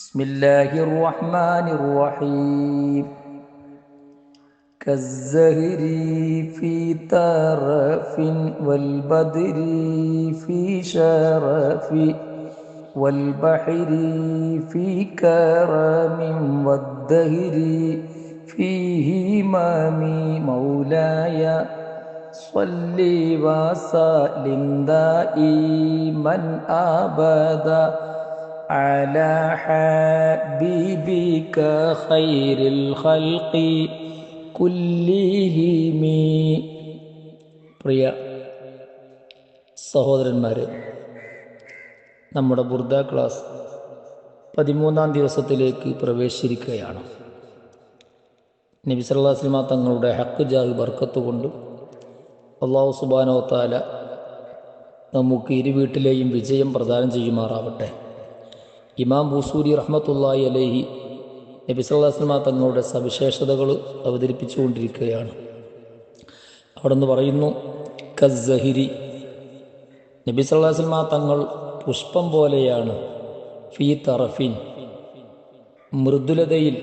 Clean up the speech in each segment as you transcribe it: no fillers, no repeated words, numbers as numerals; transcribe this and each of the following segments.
بسم الله الرحمن الرحيم كالزهر في ترف والبدر في شرف والبحر في كرم والدهر في همام مولاي صل وسلم دائما أبدا على حبيبك خير الخلق كلهم. പ്രിയ സഹോദരന്മാരെ, നമ്മുടെ ബുർദ ക്ലാസ് 13-ാം ദിവസത്തിലേക്ക് പ്രവേശിച്ചിരിക്കുകയാണ്. നബി സല്ലല്ലാഹു അലൈഹി വസല്ലം തങ്ങളുടെ ഹക്ക് ജാഹ് ബർക്കത്ത് കൊണ്ട് അല്ലാഹു സുബ്ഹാനഹു വ തആല നമുക്ക് ഇരുവീട്ടിലെയും വിജയം പ്രദാനം ചെയ്യുമാറാവട്ടെ. ഇമാം ബൂസൂരി റഹ്മത്തുള്ളാഹി അലൈഹി നബി സല്ലല്ലാഹു അലൈഹി വസല്ലം തങ്ങളുടെ സവിശേഷതകൾ അവതരിപ്പിച്ചുകൊണ്ടിരിക്കുകയാണ്. അവിടെ നിന്ന് പറയുന്നു, കസ്സഹിരി, നബി സല്ലല്ലാഹു അലൈഹി വസല്ലം തങ്ങൾ പുഷ്പം പോലെയാണ്. ഫീ തറഫിൻ, മൃദുലതയിൽ,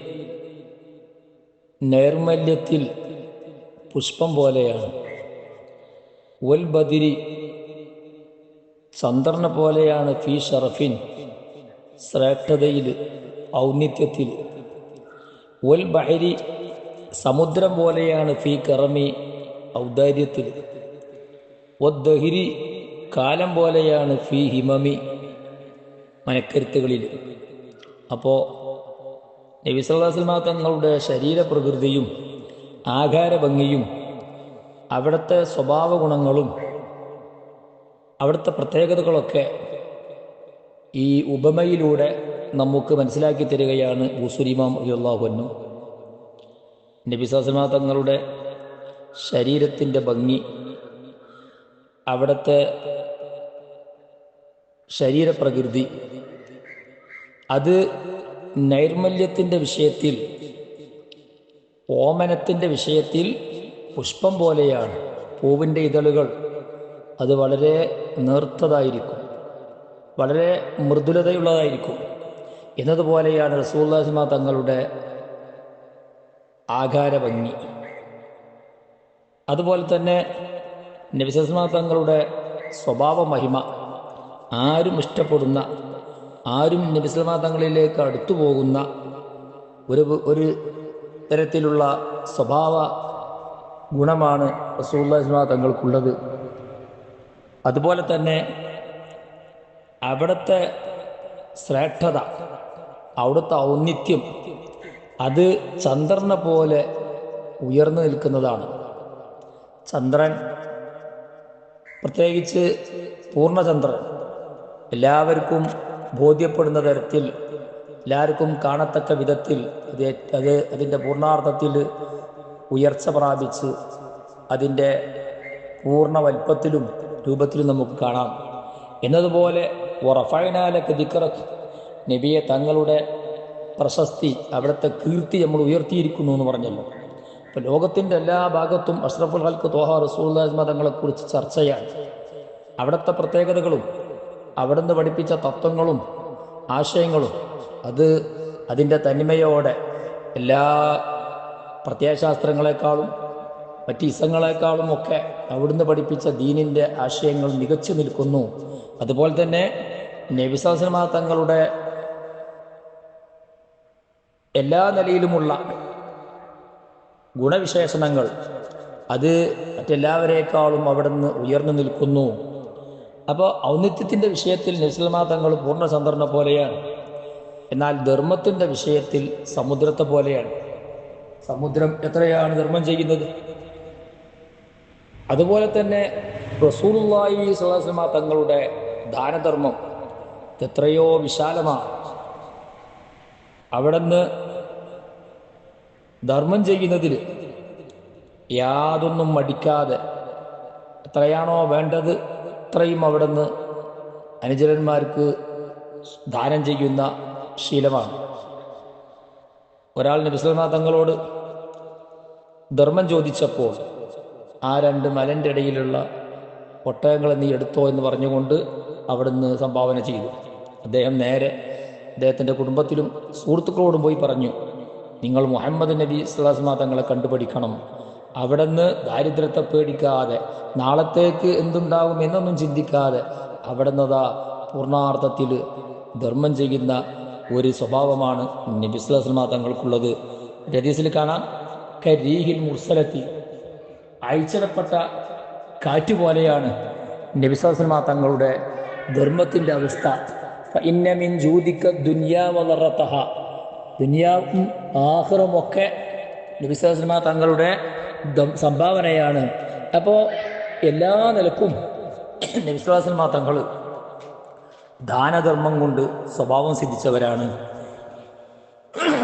നൈർമല്യത്തിൽ പുഷ്പം പോലെയാണ്. വൽ ബദിരി, ചന്ദ്രന പോലെയാണ്. ഫീ ഷറഫിൻ, ശ്രേഷ്ഠതയിൽ, ഔന്നിത്യത്തിൽ. വൽ ബഹരി, സമുദ്രം പോലെയാണ്. ഫീ കറമി, ഔദാര്യത്തിൽ. വദ്ദഹിരി, കാലം പോലെയാണ്. ഫീ ഹിമമി, മനക്കരുത്തുകളിൽ. അപ്പോൾ നബി സല്ലല്ലാഹു അലൈഹി വസല്ലം തങ്ങളുടെ ശരീരപ്രകൃതിയും ആകാരഭംഗിയും അവിടുത്തെ സ്വഭാവ ഗുണങ്ങളും അവിടുത്തെ പ്രത്യേകതകളൊക്കെ ഈ ഉപമയിലൂടെ നമുക്ക് മനസ്സിലാക്കി തരികയാണ് ബൂസൂരി ഇമാം റളിയല്ലാഹു അൻഹു. നബി സല്ലല്ലാഹു അലൈഹി വസല്ലം തങ്ങളുടെ ശരീരത്തിൻ്റെ ഭംഗി, അവിടുത്തെ ശരീരപ്രകൃതി, അത് നൈർമല്യത്തിൻ്റെ വിഷയത്തിൽ, ഓമനത്തിൻ്റെ വിഷയത്തിൽ പുഷ്പം പോലെയാണ്. പൂവിൻ്റെ ഇതളുകൾ അത് വളരെ നേർത്തതായിരിക്കും, വളരെ മൃദുലതയുള്ളതായിരിക്കും എന്നതുപോലെയാണ് റസൂലുള്ളാഹി സ്വല്ലല്ലാഹു അലൈഹി വസല്ലം തങ്ങളുടെ ആകാരഭംഗി. അതുപോലെ തന്നെ നബി സല്ലല്ലാഹു അലൈഹി വസല്ലം തങ്ങളുടെ സ്വഭാവ മഹിമ, ആരും ഇഷ്ടപ്പെടുന്ന, ആരും നബി സല്ലല്ലാഹു അലൈഹി വസല്ലം തങ്ങളിലേക്ക് അടുത്തു പോകുന്ന ഒരു തരത്തിലുള്ള സ്വഭാവ ഗുണമാണ് റസൂലുള്ളാഹി സ്വല്ലല്ലാഹു അലൈഹി വസല്ലം തങ്ങൾക്കുള്ളത്. അതുപോലെ തന്നെ അവിടുത്തെ ശ്രേഷ്ഠത, അവിടുത്തെ ഔന്നിത്യം, അത് ചന്ദ്രനെ പോലെ ഉയർന്നു നിൽക്കുന്നതാണ്. ചന്ദ്രൻ, പ്രത്യേകിച്ച് പൂർണ്ണചന്ദ്രൻ, എല്ലാവർക്കും ബോധ്യപ്പെടുന്ന തരത്തിൽ, എല്ലാവർക്കും കാണത്തക്ക വിധത്തിൽ അതിൻ്റെ പൂർണ്ണാർത്ഥത്തിൽ ഉയർച്ച പ്രാപിച്ച് അതിൻ്റെ പൂർണ്ണ വലിപ്പത്തിലും രൂപത്തിലും നമുക്ക് കാണാം. എന്നതുപോലെ വറഫഅനാ ലക ദിക്റക, നബിയെ തങ്ങളുടെ പ്രശസ്തി, അവിടുത്തെ കീർത്തി നമ്മൾ ഉയർത്തിയിരിക്കുന്നു എന്ന് പറഞ്ഞല്ലോ. അപ്പോൾ ലോകത്തിൻ്റെ എല്ലാ ഭാഗത്തും അഷ്റഫുൽ ഖൽഖ് ത്വാഹ റസൂലുള്ളാഹി സ്വല്ലല്ലാഹു അലൈഹി വസല്ലം തങ്ങളെക്കുറിച്ച് ചർച്ചയാണ്. അവിടുത്തെ പ്രത്യേകതകളും അവിടുന്ന് പഠിപ്പിച്ച തത്വങ്ങളും ആശയങ്ങളും അത് അതിൻ്റെ തനിമയോടെ എല്ലാ പ്രത്യയശാസ്ത്രങ്ങളെക്കാളും മറ്റ് ഇസങ്ങളെക്കാളും ഒക്കെ അവിടുന്ന് പഠിപ്പിച്ച ദീനിൻ്റെ ആശയങ്ങൾ മികച്ചു നിൽക്കുന്നു. അതുപോലെ തന്നെ നബി സല്ലല്ലാഹു അലൈഹി വസല്ലം തങ്ങളുടെ എല്ലാ നിലയിലുമുള്ള ഗുണവിശേഷണങ്ങൾ അത് മറ്റെല്ലാവരേക്കാളും അവിടുന്ന് ഉയർന്നു നിൽക്കുന്നു. അപ്പോൾ ഔന്നിത്യത്തിൻ്റെ വിഷയത്തിൽ നബി സല്ലല്ലാഹു അലൈഹി വസല്ലം തങ്ങൾ പൂർണ്ണചന്ദ്രനെ പോലെയാണ്. എന്നാൽ ധർമ്മത്തിൻ്റെ വിഷയത്തിൽ സമുദ്രത്തെ പോലെയാണ്. സമുദ്രം എത്രയാണ് ധർമ്മം ചെയ്യുന്നത്, അതുപോലെ തന്നെ റസൂലുള്ളാഹി സ്വല്ലല്ലാഹു അലൈഹി വസല്ലം തങ്ങളുടെ ദാനധർമ്മം എത്രയോ വിശാലമാണ്. അവിടുന്ന് ധർമ്മം ചെയ്യുന്നതിൽ യാതൊന്നും മടിക്കാതെ എത്രയാണോ വേണ്ടത് അത്രയും അവിടുന്ന് അനുചരന്മാർക്ക് ദാനം ചെയ്യുന്ന ശീലമാണ്. ഒരാൾ നബി സല്ലല്ലാഹു അലൈഹി വസല്ലം തങ്ങളോട് ധർമ്മം ചോദിച്ചപ്പോൾ ആ രണ്ട് മലൻ്റെ ഇടയിലുള്ള ഒട്ടകങ്ങളെ നീ എടുത്തോ എന്ന് പറഞ്ഞുകൊണ്ട് അവിടുന്ന് സംഭാവന ചെയ്തു. അദ്ദേഹം നേരെ അദ്ദേഹത്തിൻ്റെ കുടുംബത്തിലും സുഹൃത്തുക്കളോടും പോയി പറഞ്ഞു, നിങ്ങൾ മുഹമ്മദ് നബി സ്വല്ലല്ലാഹു അലൈഹി വസല്ലം തങ്ങളെ കണ്ടുപഠിക്കണം. അവിടുന്ന് ദാരിദ്ര്യത്തെ പേടിക്കാതെ, നാളത്തേക്ക് എന്തുണ്ടാകും എന്നൊന്നും ചിന്തിക്കാതെ അവിടുന്നതാ പൂർണ്ണാർത്ഥത്തിൽ ധർമ്മം ചെയ്യുന്ന ഒരു സ്വഭാവമാണ് നബി സ്വല്ലല്ലാഹു അലൈഹി വസല്ലം തങ്ങൾക്കുള്ളത്. ഹദീസിൽ കാണാം, കരീഹിൽ മുർസലത്തി, അയച്ചിടപ്പെട്ട കാറ്റ് പോലെയാണ് നബി സ്വല്ലല്ലാഹു അലൈഹി വസല്ലം തങ്ങളുടെ ധർമ്മത്തിൻ്റെ അവസ്ഥ. ഫഇന്ന മിൻ ജൂദിക ദുനിയാ വദറതഹ, ദുനിയാവും ആഖിറമൊക്കെ നബി സ്വല്ലല്ലാഹു അലൈഹി വസല്ലം തങ്ങളുടെ സംഭാവനയാണ്. അപ്പോൾ എല്ലാ നിലക്കും നബി സ്വല്ലല്ലാഹു അലൈഹി വസല്ലം തങ്ങൾ ദാനധർമ്മം കൊണ്ട് സ്വഭാവം സിദ്ധിച്ചവരാണ്.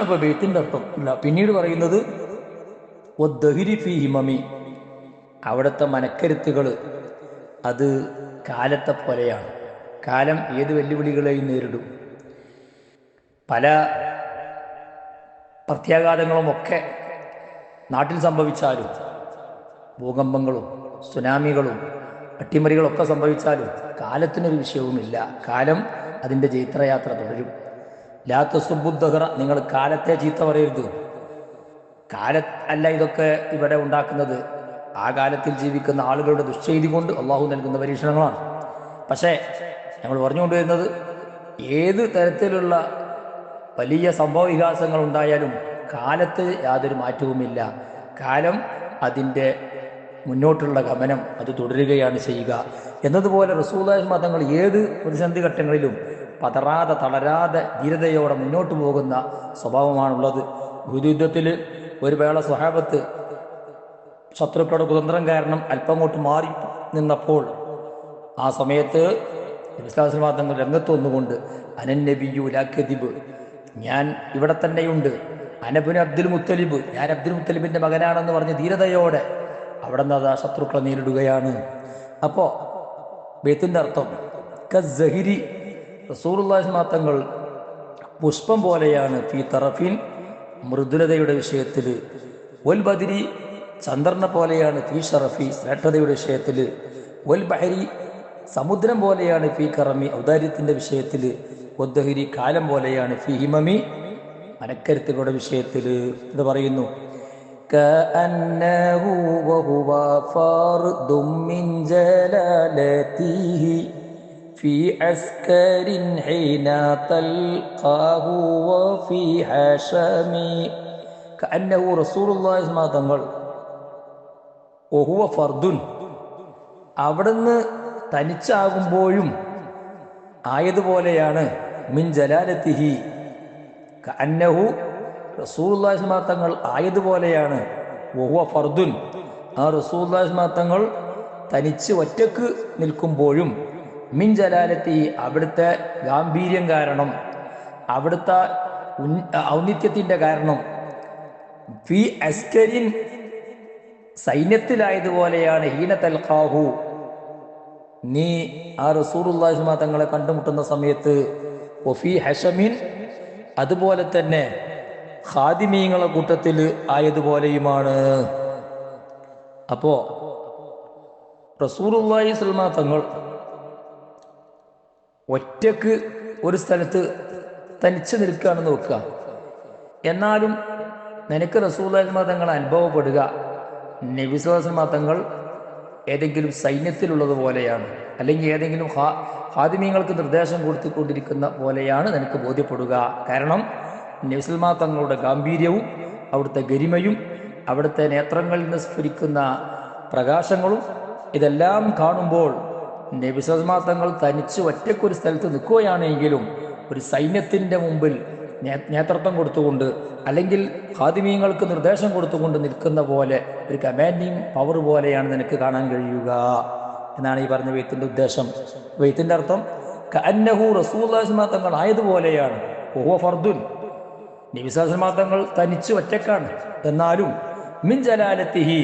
അപ്പോൾ ബെയ്ത്തിൻ്റെ അർത്ഥം ഇല്ല. പിന്നീട് പറയുന്നത് വദ്ദഹിരി ഫീ ഹിമമി, അവിടുത്തെ മനക്കരുത്തുകൾ അത് കാലത്തെ പോലെയാണ്. കാലം ഏത് വെല്ലുവിളികളെയും നേരിടും. പല പ്രത്യാഘാതങ്ങളുമൊക്കെ നാട്ടിൽ സംഭവിച്ചാലും, ഭൂകമ്പങ്ങളും സുനാമികളും അട്ടിമറികളൊക്കെ സംഭവിച്ചാലും കാലത്തിനൊരു വിഷയവുമില്ല. കാലം അതിൻ്റെ ജൈത്രയാത്ര തുടരും. ലാ തസുബ്ബുദ്ദഹ്റ, നിങ്ങൾ കാലത്തെ ചീത്ത പറയരുത്. അല്ല ഇതൊക്കെ ഇവിടെ ഉണ്ടാക്കുന്നത്, ആ കാലത്തിൽ ജീവിക്കുന്ന ആളുകളുടെ ദുശ്ചെയ്തി കൊണ്ട് അള്ളാഹു നൽകുന്ന പരീക്ഷണങ്ങളാണ്. പക്ഷേ ഞങ്ങൾ പറഞ്ഞുകൊണ്ടുവരുന്നത്, ഏത് തരത്തിലുള്ള വലിയ സംഭവ വികാസങ്ങൾ ഉണ്ടായാലും കാലത്ത് യാതൊരു മാറ്റവുമില്ല. കാലം അതിൻ്റെ മുന്നോട്ടുള്ള ഗമനം അത് തുടരുകയാണ് ചെയ്യുക. എന്നതുപോലെ റസൂലുള്ളാഹി തങ്ങൾ ഏത് പ്രതിസന്ധി ഘട്ടങ്ങളിലും പതറാതെ തളരാതെ ധീരതയോടെ മുന്നോട്ട് പോകുന്ന സ്വഭാവമാണുള്ളത്. ഉഹുദ് യുദ്ധത്തിൽ ഒരു വേള സ്വഹാബത്ത് ശത്രുക്കളുടെ കുതന്ത്രം കാരണം അല്പം അങ്ങോട്ട് മാറി നിന്നപ്പോൾ ആ സമയത്ത് നബി സ്വല്ലല്ലാഹു അലൈഹി വസല്ലം തങ്ങൾ രംഗത്ത് വന്നുകൊണ്ട്, അനൻ നബിയ്യു ലാ കദിബ്, ഞാൻ ഇവിടെ തന്നെയുണ്ട്, അനബിന് അബ്ദുൽ മുത്തലിബ്, ഞാൻ അബ്ദുൽ മുത്തലിബിൻ്റെ മകനാണെന്ന് പറഞ്ഞ് ധീരതയോടെ അവിടെ നിന്ന് അതാ ശത്രുക്കളെ നേരിടുകയാണ്. അപ്പോൾ ബെയ്ത്തിൻ്റെ അർത്ഥം കസ്സഹിരി, റസൂലുള്ളാഹി തങ്ങൾ പുഷ്പം പോലെയാണ്, ഫീ തറഫിൻ, മൃദുലതയുടെ വിഷയത്തിൽ, വൽ ബദരി, ചന്ദ്രനെ പോലെയാണ്, ഫീ ഷറഫി, ശ്രേഷ്ഠതയുടെ വിഷയത്തിൽ, വൽ ബഹരി, സമുദ്രം പോലെയാണ്, ഫീ കറമി, ഔദാര്യത്തിൻ്റെ വിഷയത്തിൽ, വദ്ദഹിരി, കാലം പോലെയാണ്, ഫീ ഹിമമി, മനക്കരുത്തുകളുടെ വിഷയത്തിൽ. ഇത് പറയുന്നു, കഅന്നഹു വഹുവ ഫർദും മിൻ ജലാലതിഹി ഫീ അസ്കരിൻ ഹീന തൽഖാഹു വഫീ ഹശമി. കഅന്നഹു റസൂലുള്ളാഹി തങ്ങൾ വഹുവ ഫർദുൻ, അവിടുന്ന് തനിച്ചാകുമ്പോഴും ആയതുപോലെയാണ്, മിൻ ജലാലതിഹി, കഅന്നഹു റസൂലുള്ളാഹി തങ്ങൾ ആയതുപോലെയാണ്, വഹുവ ഫർദുൻ, ആ റസൂലുള്ളാഹി തങ്ങൾ തനിച്ച് ഒറ്റക്ക് നിൽക്കുമ്പോഴും, മിൻ ജലാലത്തി, അവിടുത്തെ ഗാംഭീര്യം കാരണം, അവിടുത്തെ ഔന്നിത്യത്തിൻ്റെ കാരണം, ഫി അസ്കരിൻ, സൈന്യത്തിലായതുപോലെയാണ്, ഹീന തൽഖാഹു, നീ ആ റസൂലുള്ളാഹി തങ്ങളെ കണ്ടുമുട്ടുന്ന സമയത്ത്, വഫി ഹശമിൻ, അതുപോലെ തന്നെ ഖാദിമീങ്ങളെ കൂട്ടത്തിൽ ആയതുപോലെയുമാണ്. അപ്പോൾ റസൂലുള്ളാഹി സ്വല്ലല്ലാഹു അലൈഹി വസല്ലം തങ്ങൾ ഒറ്റക്ക് ഒരു സ്ഥലത്ത് തനിച്ച് നിൽക്കുകയാണെന്ന് വെക്കുക. എന്നാലും നിനക്ക് റസൂലുള്ളാഹി സ്വല്ലല്ലാഹു അലൈഹി വസല്ലം തങ്ങൾ അനുഭവപ്പെടുക നബി സ്വല്ലല്ലാഹു അലൈഹി വസല്ലം തങ്ങൾ ഏതെങ്കിലും സൈന്യത്തിലുള്ളത് പോലെയാണ്, അല്ലെങ്കിൽ ഏതെങ്കിലും ഖാദിമീങ്ങൾക്ക് നിർദ്ദേശം കൊടുത്തുകൊണ്ടിരിക്കുന്ന പോലെയാണ് നിനക്ക് ബോധ്യപ്പെടുക. കാരണം നബി സ്വല്ലല്ലാഹു അലൈഹി വസല്ലം തങ്ങളുടെ ഗാംഭീര്യവും അവിടുത്തെ ഗരിമയും അവിടുത്തെ നേത്രങ്ങളിൽ നിന്ന് സ്ഫുരിക്കുന്ന പ്രകാശങ്ങളും ഇതെല്ലാം കാണുമ്പോൾ നബി സ്വല്ലല്ലാഹു അലൈഹി വസല്ലം തങ്ങൾ തനിച്ച് ഒറ്റയ്ക്കൊരു സ്ഥലത്ത് നിൽക്കുകയാണെങ്കിലും ഒരു സൈന്യത്തിൻ്റെ മുമ്പിൽ നേതൃത്വം കൊടുത്തുകൊണ്ട്, അല്ലെങ്കിൽ ഖാദിമീങ്ങൾക്ക് നിർദ്ദേശം കൊടുത്തുകൊണ്ട് നിൽക്കുന്ന പോലെ ഒരു കമാൻഡിങ് പവർ പോലെയാണ് നിനക്ക് കാണാൻ കഴിയുക എന്നാണ് ഈ പറഞ്ഞ ബെയ്ത്തിന്റെ ഉദ്ദേശം. ബെയ്ത്തിന്റെ അർത്ഥം കഅന്നഹു റസൂലുള്ളാഹി സ്വല്ലല്ലാഹു അലൈഹി വസല്ലം തങ്ങൾ ആയതുപോലെയാണ്, വഹുവ ഫർദുൻ, നബി സ്വല്ലല്ലാഹു അലൈഹി വസല്ലം തങ്ങൾ തനിച്ച് ഒറ്റക്കാണ്, എന്നാലും മിൻ ജലാലത്തിഹി,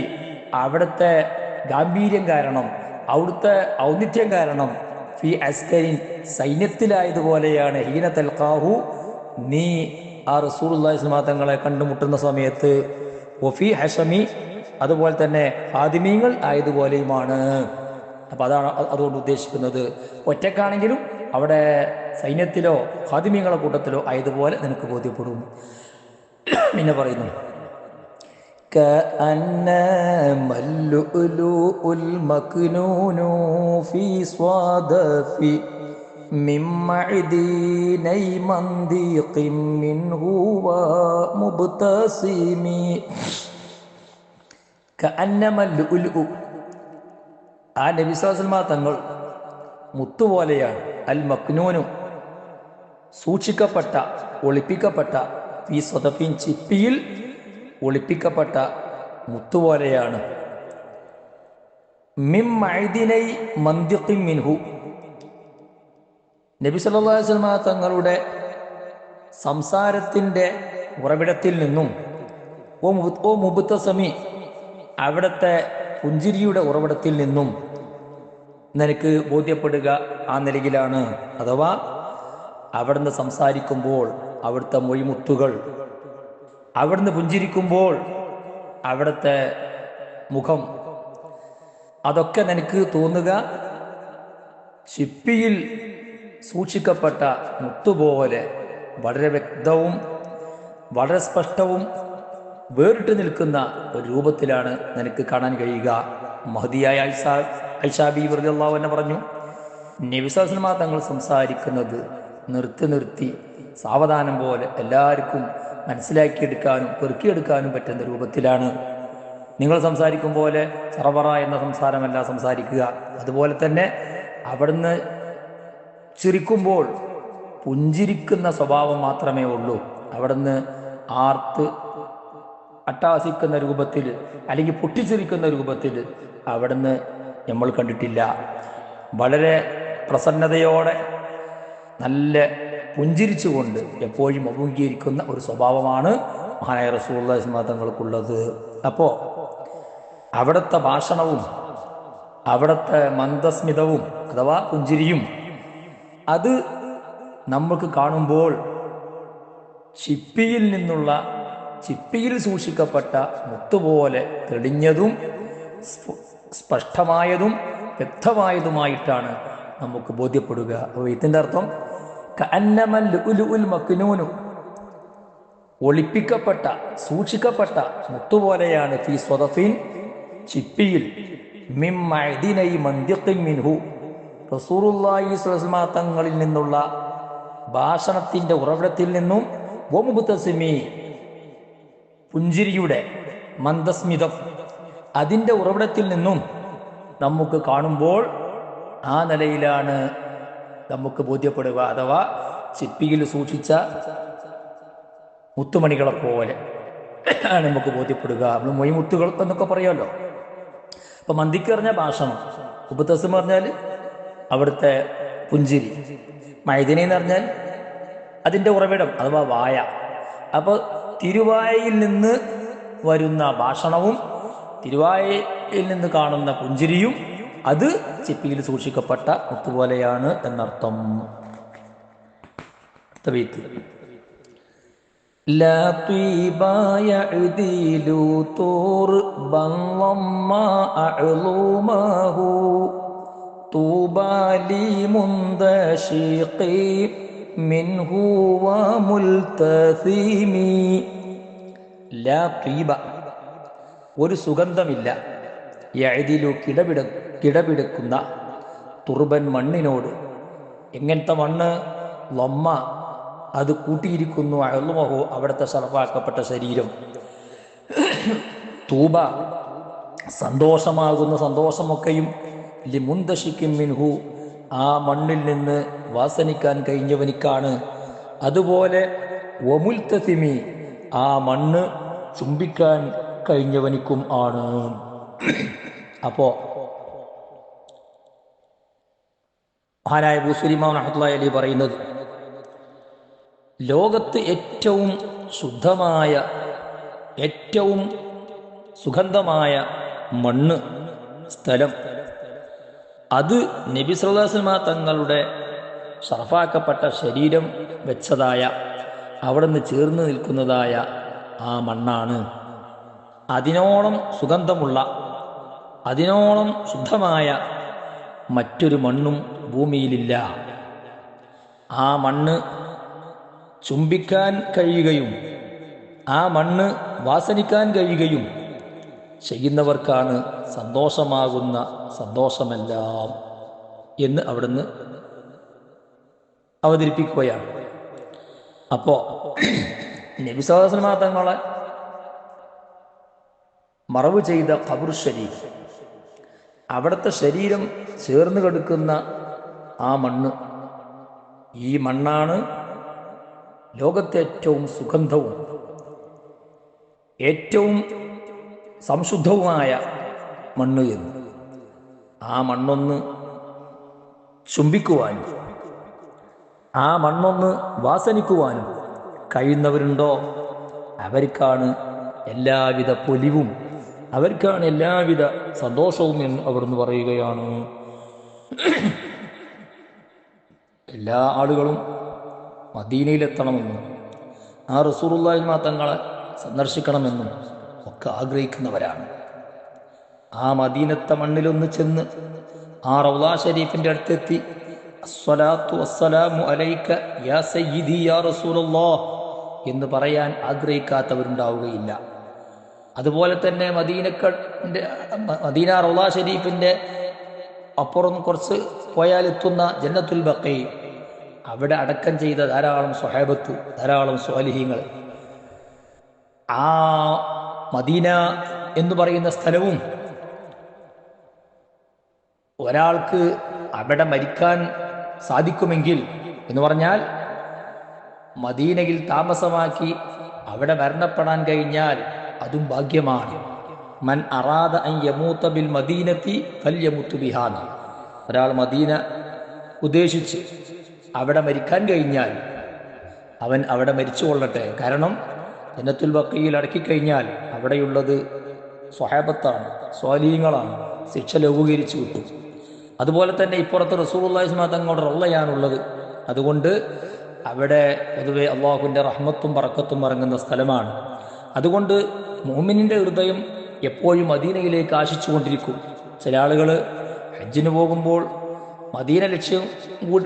അവിടുത്തെ ഗാംഭീര്യം കാരണം, അവിടുത്തെ ഔന്നിത്യം കാരണം, ഫി അസ്കരിൻ, സൈന്യത്തിലായതുപോലെയാണ്, ഹീന തൽഖാഹു, നീ ആ റസൂലുള്ളാഹി സ്വല്ലല്ലാഹു അലൈഹി വസല്ലം തങ്ങളെ കണ്ടുമുട്ടുന്ന സമയത്ത്, വഫി ഹശമി, അതുപോലെ തന്നെ ഖാദിമീങ്ങൾ ആയതുപോലെയുമാണ്. അപ്പം അതാണ് അതുകൊണ്ട് ഉദ്ദേശിക്കുന്നത്. ഒറ്റക്കാണെങ്കിലും അവിടെ സൈന്യത്തിലോ ഖാദിമീങ്ങളുടെ കൂട്ടത്തിലോ ആയതുപോലെ നിനക്ക് ബോധ്യപ്പെടും. പിന്നെ പറയുന്നു كأنما اللؤلؤ المكنون في صدف من معدني منطق منه ومبتسم كأنما اللؤلؤ. ആ നബി സ്വല്ലല്ലാഹു അലൈഹി വസല്ലം തങ്ങൾ മുത്തുപോലെയാണ്. അൽ മക്നൂനു സൂക്ഷിക്കപ്പെട്ട, ഒളിപ്പിക്കപ്പെട്ട, ഫീ സദഫിൻ ചിപ്പിയിൽ ഒളിപ്പിക്കപ്പെട്ട മുത്തുപോലെയാണ്. മിം മഅദിനൈ മന്തിഖിൻ മിൻഹു. നബി സല്ലല്ലാഹു അലൈഹി വസല്ലം തങ്ങളുടെ സംസാരത്തിൻ്റെ ഉറവിടത്തിൽ നിന്നും, ഓ മുബ്തസമി അവിടുത്തെ പുഞ്ചിരിയുടെ ഉറവിടത്തിൽ നിന്നും നിനക്ക് ബോധ്യപ്പെടുക ആ നിലയിലാണ്. അഥവാ അവിടുന്ന് സംസാരിക്കുമ്പോൾ അവിടുത്തെ മൊഴിമുത്തുകൾ, അവിടുന്ന് പുഞ്ചിരിക്കുമ്പോൾ അവിടുത്തെ മുഖം, അതൊക്കെ നിനക്ക് തോന്നുക ചിപ്പിയിൽ സൂക്ഷിക്കപ്പെട്ട മുത്തുപോലെ വളരെ വ്യക്തവും വളരെ സ്പഷ്ടവും വേറിട്ട് നിൽക്കുന്ന ഒരു രൂപത്തിലാണ് നിനക്ക് കാണാൻ കഴിയുക. മഹദിയായ ഐഷാ ബീവി റളിയല്ലാഹു അൻഹ പറഞ്ഞു, നബി സല്ലല്ലാഹു അലൈഹി വസല്ലം തങ്ങൾ സംസാരിക്കുന്നത് നിർത്തി സാവധാനം പോലെ എല്ലാവർക്കും മനസ്സിലാക്കിയെടുക്കാനും പെറുക്കിയെടുക്കാനും പറ്റുന്ന രൂപത്തിലാണ്. നിങ്ങൾ സംസാരിക്കും പോലെ ചറപറ എന്ന സംസാരമല്ല സംസാരിക്കുക. അതുപോലെ തന്നെ അവിടുന്ന് ചിരിക്കുമ്പോൾ പുഞ്ചിരിക്കുന്ന സ്വഭാവം മാത്രമേ ഉള്ളൂ. അവിടുന്ന് ആർത്ത് അട്ടഹസിക്കുന്ന രൂപത്തിൽ അല്ലെങ്കിൽ പൊട്ടിച്ചിരിക്കുന്ന രൂപത്തിൽ അവിടുന്ന് നമ്മൾ കണ്ടിട്ടില്ല. വളരെ പ്രസന്നതയോടെ നല്ല പുഞ്ചിരിച്ചുകൊണ്ട് എപ്പോഴും അഭിമുഖീകരിക്കുന്ന ഒരു സ്വഭാവമാണ് മഹാനായ റസൂലുള്ളാഹി സ്വല്ലല്ലാഹു അലൈഹി വസല്ലം തങ്ങൾക്കുള്ളത്. അപ്പോൾ അവിടുത്തെ ഭാഷണവും അവിടുത്തെ മന്ദസ്മിതവും അഥവാ പുഞ്ചിരിയും അത് നമുക്ക് കാണുമ്പോൾ ചിപ്പിയിൽ സൂക്ഷിക്കപ്പെട്ട മുത്തുപോലെ തെളിഞ്ഞതും സ്പഷ്ടമായതും വ്യക്തമായതുമായിട്ടാണ് നമുക്ക് ബോധ്യപ്പെടുക. അപ്പോൾ ഇതിൻ്റെ അർത്ഥം കഅന്നമൽ ലുഉലുഉൽ മക്നൂനു ഒളിപ്പിക്കപ്പെട്ട സൂക്ഷിക്കപ്പെട്ട മുത്തുപോലെയാണ് ഫീ സ്വദഫിൻ ചിപ്പിയിൽ മിൻ മഅദിനൈ മന്തിഖിൻ മിൻഹു റസൂലുള്ളാഹി സ്വല്ലല്ലാഹു അലൈഹി വസല്ലം തങ്ങളിൽ നിന്നുള്ള ഭാഷണത്തിന്റെ ഉറവിടത്തിൽ നിന്നും വമുബ്തസിമി പുഞ്ചിരിയുടെ മന്ദസ്മിതം അതിൻ്റെ ഉറവിടത്തിൽ നിന്നും നമുക്ക് കാണുമ്പോൾ ആ നിലയിലാണ് നമുക്ക് ബോധ്യപ്പെടുക. അഥവാ ചിപ്പിയിൽ സൂക്ഷിച്ച മുത്തുമണികളെ പോലെ ആണ് നമുക്ക് ബോധ്യപ്പെടുക. നമ്മൾ മൊയ്മുത്തുകൾ എന്നൊക്കെ പറയുമല്ലോ. അപ്പൊ മന്തിക്ക് പറഞ്ഞാൽ ഭാഷണം, ഉപതസം പറഞ്ഞാൽ അവിടുത്തെ പുഞ്ചിരി, മൈദിനി എന്ന് പറഞ്ഞാൽ അതിൻ്റെ ഉറവിടം അഥവാ വായ. അപ്പോൾ തിരുവായയിൽ നിന്ന് വരുന്ന ഭാഷണവും തിരുവായയിൽ നിന്ന് കാണുന്ന പുഞ്ചിരിയും അത് ചിപ്പിയിൽ സൂക്ഷിക്കപ്പെട്ട മുത്തുപോലെയാണ് എന്നർത്ഥം. لا طيب يعدل تربا وما أعلمه طوبى لمندشق منه وملتثم لا طيب ഒരു സുഗന്ധമില്ല യഅദിലു കിടപിടക്കുന്ന തുർബൻ മണ്ണിനോട്. എങ്ങനത്തെ മണ്ണ്? ലമ്മ അത് കൂട്ടിയിരിക്കുന്നു, അഅ്ലുമഹു അവിടുത്തെ ശറഫാക്കപ്പെട്ട ശരീരം, തൂബ സന്തോഷമാകുന്ന സന്തോഷമൊക്കെയും ലിമുന്തശിക്കിൻ മിൻഹു ആ മണ്ണിൽ നിന്ന് വാസനിക്കാൻ കഴിഞ്ഞവനിക്കാണ്. അതുപോലെ വമുൽതസിമി ആ മണ്ണ് ചുംബിക്കാൻ കഴിഞ്ഞവനിക്കും ആണ്. അപ്പോ മഹാനായ ബൂസരി ഇമാം റഹ്മത്തുള്ളാഹി അലൈഹി പറയുന്നത്, ലോകത്ത് ഏറ്റവും ശുദ്ധമായ ഏറ്റവും സുഗന്ധമായ മണ്ണ് സ്ഥലം അത് നബി സല്ലല്ലാഹു അലൈഹി വസല്ലം തങ്ങളുടെ ശറഫാക്കപ്പെട്ട ശരീരം വെച്ചതായ അവിടുന്ന് ചേർന്ന് നിൽക്കുന്നതായ ആ മണ്ണാണ്. അതിനോളം സുഗന്ധമുള്ള അതിനോളം ശുദ്ധമായ മറ്റൊരു മണ്ണും ഭൂമിയിലില്ല. ആ മണ്ണ് ചുംബിക്കാൻ കഴിയുകയും ആ മണ്ണ് വാസനിക്കാൻ കഴിയുകയും ചെയ്യുന്നവർക്കാണ് സന്തോഷമാകുന്ന സന്തോഷമെല്ലാം എന്ന് അവിടുന്ന് അവതരിപ്പിക്കുകയാണ്. അപ്പോൾ നബി സല്ലല്ലാഹു അലൈഹി വസല്ലം തങ്ങളെ മറവ് ചെയ്ത ഖബർ ഷരീഫ്, അവിടുത്തെ ശരീരം ചേർന്ന് കിടക്കുന്ന ആ മണ്ണ്, ഈ മണ്ണാണ് ലോകത്തെ ഏറ്റവും സുഗന്ധവും ഏറ്റവും സംശുദ്ധവുമായ മണ്ണ് എന്ന്. ആ മണ്ണൊന്ന് ചുംബിക്കുവാനും ആ മണ്ണൊന്ന് വാസനിക്കുവാനും കഴിയുന്നവരുണ്ടോ അവർക്കാണ് എല്ലാവിധ പൊലിവും, അവർക്കാണ് എല്ലാവിധ സന്തോഷവും എന്ന് അവിടുന്ന് പറയുകയാണ്. എല്ലാ ആളുകളും മദീനയിലെത്തണമെന്നും ആ റസൂലുള്ളാഹി തങ്ങളെ സന്ദർശിക്കണമെന്നും ഒക്കെ ആഗ്രഹിക്കുന്നവരാണ്. ആ മദീനത്തെ മണ്ണിലൊന്ന് ചെന്ന് ആ റൗള ഷരീഫിൻ്റെ അടുത്തെത്തി അസ്സലാത്തു വസ്സലാമു അലൈക യാ സയ്യിദി യാ റസൂലുള്ളാഹ് എന്ന് പറയാൻ ആഗ്രഹിക്കാത്തവരുണ്ടാവുകയില്ല. അതുപോലെ തന്നെ മദീന റൗള ഷരീഫിൻ്റെ അപ്പുറം കുറച്ച് പോയാൽ എത്തുന്ന ജന്നത്തുൽ ബഖീ, അവിടെ അടക്കം ചെയ്ത ധാരാളം സ്വഹാബത്ത്, ധാരാളം സ്വാലിഹീങ്ങൾ, ആ മദീന എന്ന് പറയുന്ന സ്ഥലവും ഒരാൾക്ക് അവിടെ മരിക്കാൻ സാധിക്കുമെങ്കിൽ എന്ന് പറഞ്ഞാൽ മദീനയിൽ താമസമാക്കി അവിടെ മരണപ്പെടാൻ കഴിഞ്ഞാൽ അതും ഭാഗ്യമാണ്. മൻ അറാദ അൻ യമൂത ബിൽ മദീനത്തി ഫൽയമുതു ബിഹാ. ഒരാൾ മദീന ഉദ്ദേശിച്ച് അവിടെ മരിക്കാൻ കഴിഞ്ഞാൽ അവൻ അവിടെ മരിച്ചു കൊള്ളട്ടെ. കാരണം ജന്നത്തുൽ ബഖീയിൽ അടക്കിക്കഴിഞ്ഞാൽ അവിടെയുള്ളത് സ്വഹാബത്താണ്, സ്വാലീങ്ങളാണ്, ശിക്ഷ ലഘൂകരിച്ചു കിട്ടും. അതുപോലെ തന്നെ ഇപ്പുറത്ത് റസൂലുള്ളാഹി സ്വല്ലല്ലാഹു അലൈഹി വസല്ലം തങ്ങളുടെ റൗളയാണുള്ളത്. അതുകൊണ്ട് അവിടെ പൊതുവെ അള്ളാഹുവിൻ്റെ റഹ്മത്തും ബറക്കത്തും ഇറങ്ങുന്ന സ്ഥലമാണ്. അതുകൊണ്ട് മുഅ്മിനിൻ്റെ ഹൃദയം എപ്പോഴും മദീനയിലേക്ക് ആശിച്ചുകൊണ്ടിരിക്കും. ചില ആളുകൾ ഹജ്ജിന് പോകുമ്പോൾ മദീന ലക്ഷ്യം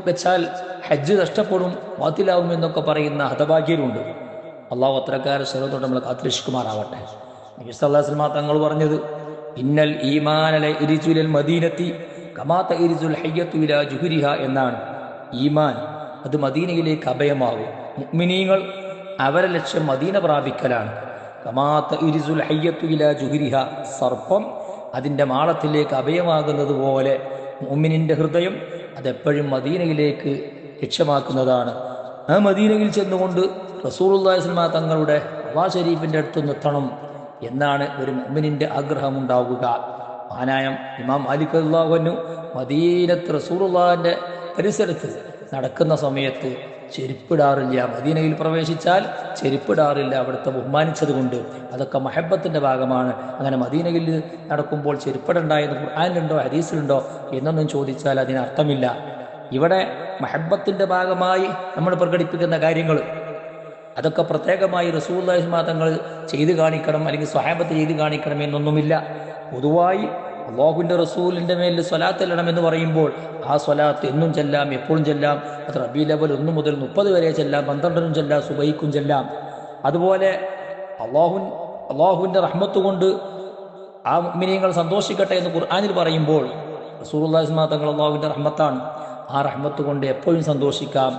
വെച്ചാൽ ഹജ്ജ് നഷ്ടപ്പെടും, ബാത്തിലാവും എന്നൊക്കെ പറയുന്ന ഹതഭാഗ്യരുണ്ട്. അള്ളാഹു അത്തരക്കാരെ ശരീരത്തോടെ നമ്മൾ കാത്തുരക്ഷിക്കുമാറാവട്ടെ. നബി സല്ലല്ലാഹു അലൈഹി വസല്ലം തങ്ങൾ പറഞ്ഞത് ഇന്നൽ ഈമാന ലയരിജു ഇലൽ മദീനത്തി കമാ തയരിജുൽ ഹയ്യത്തു ഇലാ ജുഹരിഹ എന്നാണ്. ഈമാൻ അത് മദീനയിലേക്ക് അഭയമാകും. മുഅ്മിനീങ്ങൾ അവരെ ലക്ഷ്യം മദീന പ്രാപിക്കലാണ്. കമാ തയരിജുൽ ഹയ്യത്തു ഇലാ ജുഹരിഹ, സർപ്പം അതിൻ്റെ മാളത്തിലേക്ക് അഭയമാകുന്നത് പോലെ മുഅ്മിനിൻ്റെ ഹൃദയം അതെപ്പോഴും മദീനയിലേക്ക് ലക്ഷ്യമാക്കുന്നതാണ്. ആ മദീനയിൽ ചെന്നുകൊണ്ട് റസൂലുള്ളാഹി സ്വല്ലല്ലാഹു അലൈഹി വസല്ലം തങ്ങളുടെ റൗള ഷരീഫിൻ്റെ അടുത്ത് നിർത്തണം എന്നാണ് ഒരു മുഅ്മിനിൻ്റെ ആഗ്രഹമുണ്ടാവുക. മഹാനായ ഇമാം മാലിക് റളിയല്ലാഹു അൻഹു മദീനത്ത് റസൂലുള്ളാഹിൻ്റെ പരിസരത്ത് നടക്കുന്ന സമയത്ത് ചെരുപ്പിടാറില്ല. മദീനയിൽ പ്രവേശിച്ചാൽ ചെരുപ്പിടാറില്ല, അവിടുത്തെ ബഹുമാനിച്ചത് കൊണ്ട്. അതൊക്കെ മഹബത്തിൻ്റെ ഭാഗമാണ്. അങ്ങനെ മദീനയിൽ നടക്കുമ്പോൾ ചെരുപ്പിടണ്ട എന്ന് ഖുർആനിലുണ്ടോ ഹദീസിലുണ്ടോ എന്നൊന്നും ചോദിച്ചാൽ അതിനർത്ഥമില്ല. ഇവിടെ മഹബത്തിൻ്റെ ഭാഗമായി നമ്മൾ പ്രകടിപ്പിക്കുന്ന കാര്യങ്ങൾ അതൊക്കെ പ്രത്യേകമായി റസൂലുള്ളാഹി സ്വല്ലല്ലാഹു അലൈഹി വസല്ലം തങ്ങൾ ചെയ്തു കാണിക്കണം അല്ലെങ്കിൽ സ്വഹാബത്ത് ചെയ്ത് കാണിക്കണം എന്നൊന്നുമില്ല. പൊതുവായി അല്ലാഹുവിൻ്റെ റസൂലിൻ്റെ മേൽ സ്വലാത്ത് ചെല്ലണം എന്ന് പറയുമ്പോൾ ആ സ്വലാത്ത് എന്നും ചെല്ലാം, എപ്പോഴും ചെല്ലാം. അത് റബീഉൽ അവ്വൽ 1 മുതൽ 30 വരെ ചെല്ലാം, 12 ചെല്ലാം, സുബൈക്കും ചെല്ലാം. അതുപോലെ അല്ലാഹുവിൻ്റെ റഹ്മത്ത് കൊണ്ട് ആ മുഅ്മിനീങ്ങൾ സന്തോഷിക്കട്ടെ എന്ന് ഖുർആനിൽ പറയുമ്പോൾ റസൂലുള്ളാഹി സ്വല്ലല്ലാഹു അലൈഹി വസല്ലം തങ്ങൾ അല്ലാഹുവിൻ്റെ റഹ്മത്താണ്. ആ റഹ്മത്ത് കൊണ്ട് എപ്പോഴും സന്തോഷിക്കാം,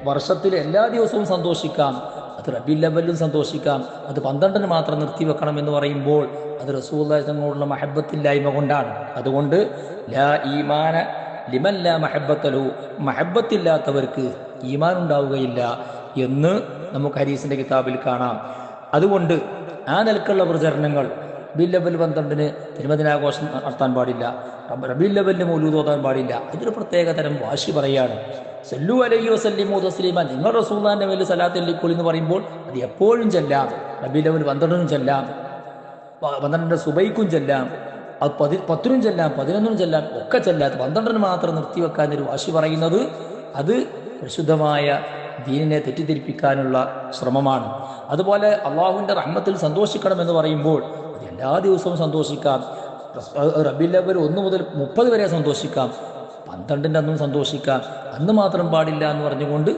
വർഷത്തിൽ എല്ലാ ദിവസവും സന്തോഷിക്കാം. അത് റബീഉൽ അവ്വലിലും സന്തോഷിക്കാം. അത് 12 മാത്രം നിർത്തിവെക്കണം എന്ന് പറയുമ്പോൾ അത് റസൂലുള്ളാഹി തങ്ങളോടുള്ള മഹബത്തില്ലായ്മ കൊണ്ടാണ്. അതുകൊണ്ട് ലാ ഈമാന ലിമൻ ലാ മഹബത്തലു, മഹബത്തില്ലാത്തവർക്ക് ഈമാൻ ഉണ്ടാവുകയില്ല എന്ന് നമുക്ക് ഹദീസിൻ്റെ കിതാബിൽ കാണാം. അതുകൊണ്ട് ആ നിലക്കുള്ള പ്രചരണങ്ങൾ റബീഉൽ അവ്വൽ 12 തിരുമദിനാഘോഷം നടത്താൻ പാടില്ല, റബീഉൽ അവ്വലിന് മൗലൂദ് ഓതാൻ പാടില്ല. ഇതൊരു പ്രത്യേക തരം വാശി പറയാണ്. സല്ലു അലൈഹി വസല്ലിമു തസ്ലീമ, നിങ്ങൾ റസൂലുള്ളാഹിന്റെ മേൽ സലാത്ത് ചൊല്ലിക്കോളി എന്ന് പറയുമ്പോൾ അത് എപ്പോഴും ചെല്ലാം. റബീഉൽ അവ്വൽ 12 ചെല്ലാം, 12 സുബൈക്കും ചെല്ലാം, അത് 10 ചെല്ലാം, 11 ചെല്ലാം, ഒക്കെ ചെല്ലാം. 12 മാത്രം നിർത്തിവെക്കാൻ ഒരു വാശി പറയുന്നത് അത് പരിശുദ്ധമായ ദീനിനെ തെറ്റിദ്ധരിപ്പിക്കാനുള്ള ശ്രമമാണ്. അതുപോലെ അള്ളാഹുവിൻ്റെ റഹ്മത്തിൽ സന്തോഷിക്കണമെന്ന് പറയുമ്പോൾ അത് എല്ലാ ദിവസവും സന്തോഷിക്കാം. റബീഉൽ അവ്വൽ 1 മുതൽ 30 വരെ സന്തോഷിക്കാം, 12-ന്റെ അന്നും സന്തോഷിക്കാം, അന്ന് മാത്രം പാടില്ല എന്ന് പറഞ്ഞുകൊണ്ട്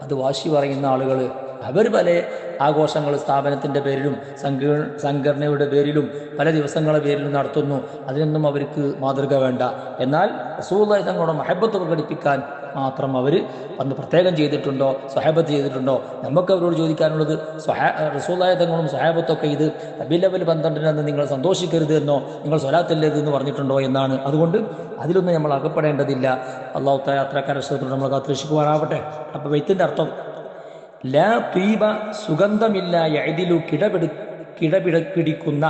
അത് വാശി പറയുന്ന ആളുകൾ അവർ പല ആഘോഷങ്ങൾ സ്ഥാപനത്തിൻ്റെ പേരിലും സംഘടനയുടെ പേരിലും പല ദിവസങ്ങളുടെ പേരിലും നടത്തുന്നു. അതിനൊന്നും അവർക്ക് മാതൃക വേണ്ട. എന്നാൽ റസൂലുള്ളാഹി തങ്ങളുടെ മഹബത്ത് പ്രകടിപ്പിക്കാൻ മാത്രം അവർ അന്ന് പ്രത്യേകം ചെയ്തിട്ടുണ്ടോ, സ്വഹാബത്ത് ചെയ്തിട്ടുണ്ടോ? നമുക്ക് അവരോട് ചോദിക്കാനുള്ളത്, റസൂലുള്ളാഹി തങ്ങളും സ്വഹാബത്തൊക്കെ ഇത് റബീഉൽ അവ്വൽ 12-ന് നിങ്ങൾ സന്തോഷിക്കരുത് എന്നോ നിങ്ങൾ സ്വലാത്തല്ലത് എന്ന് പറഞ്ഞിട്ടുണ്ടോ എന്നാണ്. അതുകൊണ്ട് അതിലൊന്നും നമ്മൾ അകപ്പെടേണ്ടതില്ല. അല്ലാഹു തആല യാത്രക്കാരെ നമ്മൾ കാത്തുരക്ഷിക്കുവാനാവട്ടെ. അപ്പോൾ ബൈത്തിന്റെ അർത്ഥം ലാ തീബ, സുഗന്ധമില്ല, യഅദിലു, പിടിക്കുന്ന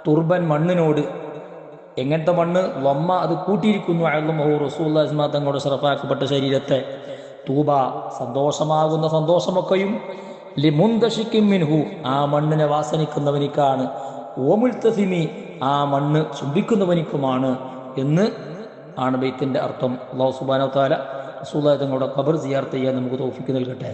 തുർബൻ, മണ്ണിനോട്. എങ്ങനത്തെ മണ്ണ്? വമ്മ, അത് കൂട്ടിയിരിക്കുന്നു. അഅ്ലമഹു, റസൂലുള്ളാഹി സ്വല്ലല്ലാഹു അലൈഹി വസല്ലം ശറഫാക്കപ്പെട്ട ശരീരത്തെ. തൂബ, സന്തോഷമാകുന്ന സന്തോഷമൊക്കെയും ലിമുന്തശിക്കിൻ മിൻഹു, ആ മണ്ണിനെ വാസനിക്കുന്നവനിക്കാണ്. ഓമുൽതസിമി, ആ മണ്ണ് ചുംബിക്കുന്നവനിക്കുമാണ് എന്ന് ആണ് ബൈത്തിന്റെ അർത്ഥം. അല്ലാഹു സുബ്ഹാനഹു വ തആല റസൂലുള്ളാഹി തങ്ങളുടെ ഖബർ സിയാറത്ത് ചെയ്യാൻ നമുക്ക് തൗഫീഖ് നൽകട്ടെ.